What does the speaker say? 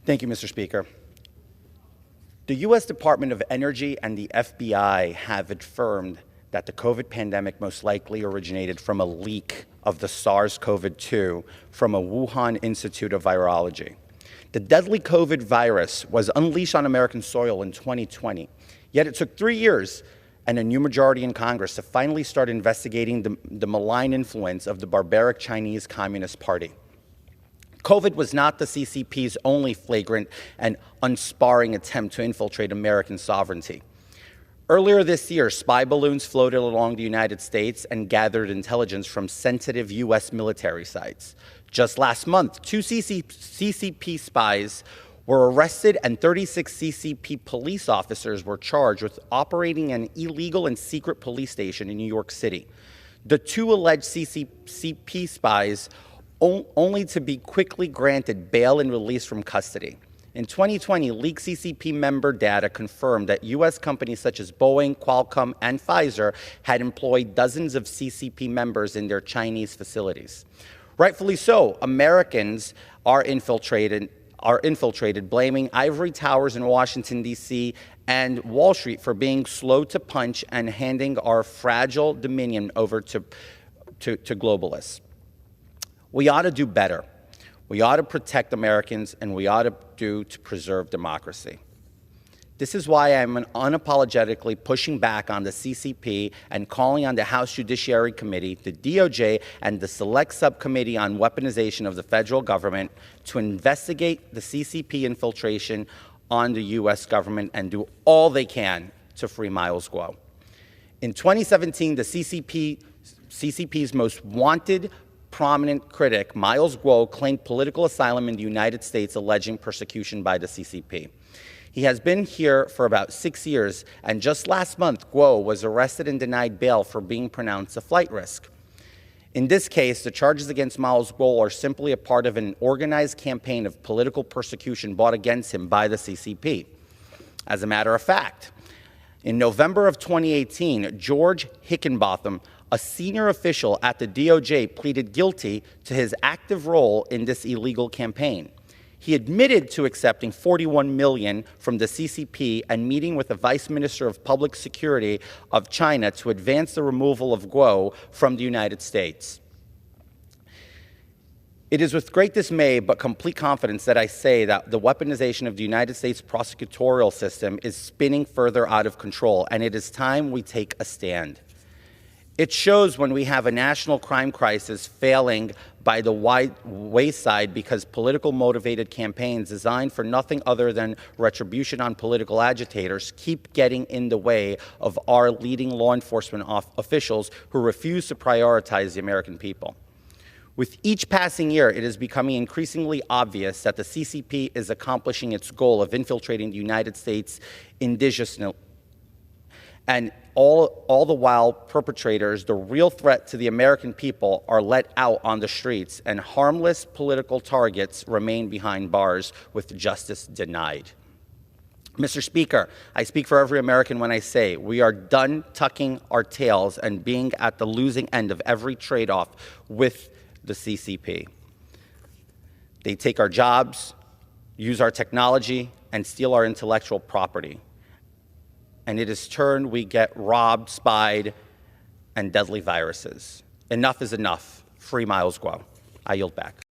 Thank you, Mr. Speaker. The U.S. Department of Energy and the FBI have affirmed that the COVID pandemic most likely originated from a leak of the SARS-CoV-2 from a Wuhan Institute of Virology. The deadly COVID virus was unleashed on American soil in 2020, yet it took 3 years and a new majority in Congress to finally start investigating the malign influence of the barbaric Chinese Communist Party. COVID was not the CCP's only flagrant and unsparing attempt to infiltrate American sovereignty. Earlier this year, spy balloons floated along the United States and gathered intelligence from sensitive U.S. military sites. Just last month, 2 CCP spies were arrested and 36 CCP police officers were charged with operating an illegal and secret police station in New York City. The 2 alleged CCP spies only to be quickly granted bail and released from custody. In 2020, leaked CCP member data confirmed that U.S. companies such as Boeing, Qualcomm, and Pfizer had employed dozens of CCP members in their Chinese facilities. Rightfully so, Americans are infiltrated, blaming ivory towers in Washington, D.C. and Wall Street for being slow to punch and handing our fragile dominion over to globalists. We ought to do better. We ought to protect Americans, and we ought to preserve democracy. This is why I'm unapologetically pushing back on the CCP and calling on the House Judiciary Committee, the DOJ, and the Select Subcommittee on Weaponization of the federal government to investigate the CCP infiltration on the U.S. government and do all they can to free Miles Guo. In 2017, the CCP's most wanted prominent critic, Miles Guo, claimed political asylum in the United States, alleging persecution by the CCP. He has been here for about 6 years, and just last month, Guo was arrested and denied bail for being pronounced a flight risk. In this case, the charges against Miles Guo are simply a part of an organized campaign of political persecution brought against him by the CCP. As a matter of fact, in November of 2018, George Hickenbotham, a senior official at the DOJ, pleaded guilty to his active role in this illegal campaign. He admitted to accepting $41 million from the CCP and meeting with the Vice Minister of Public Security of China to advance the removal of Guo from the United States. It is with great dismay but complete confidence that I say that the weaponization of the United States prosecutorial system is spinning further out of control, and it is time we take a stand. It shows when we have a national crime crisis failing by the wayside because political motivated campaigns designed for nothing other than retribution on political agitators keep getting in the way of our leading law enforcement officials who refuse to prioritize the American people. With each passing year, it is becoming increasingly obvious that the CCP is accomplishing its goal of infiltrating the United States indigenously, and all the while perpetrators, the real threat to the American people, are let out on the streets, and harmless political targets remain behind bars with justice denied. Mr. Speaker, I speak for every American when I say we are done tucking our tails and being at the losing end of every trade-off with the CCP. They take our jobs, use our technology, and steal our intellectual property. And it is turned we get robbed, spied, and deadly viruses. Enough is enough. Free Miles Guo. I yield back.